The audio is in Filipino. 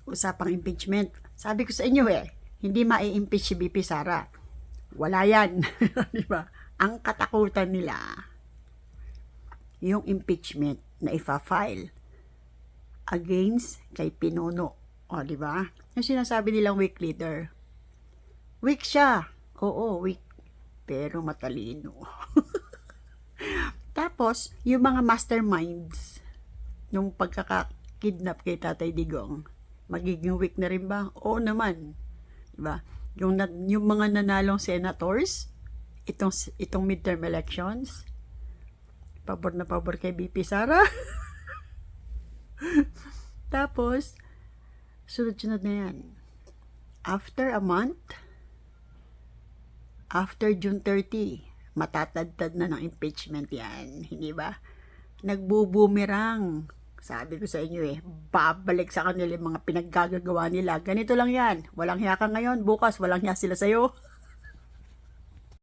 usapang impeachment. Sabi ko sa inyo hindi mai-impeach si BP Sara. Wala yan. Di ba? Ang katakutan nila, yung impeachment na ifa-file against kay Pinuno. O, di ba? Yung sinasabi nilang weak leader. Weak siya. Oo, weak. Pero matalino. Tapos, yung mga masterminds, yung pagkakakidnap kay Tatay Digong, magiging weak na rin ba? Oo naman. Diba? Yung mga nanalong senators, itong midterm elections, pabor na pabor kay BP Sara. Tapos, sunod-sunod na yan. After a month, after June 30, matatadtad na ng impeachment yan. Hindi ba? Nagbubumirang. Sabi ko sa inyo babalik sa kanila yung mga pinaggagawa nila. Ganito lang yan. Walang hiya ka ngayon, bukas walang hiya sila sa'yo.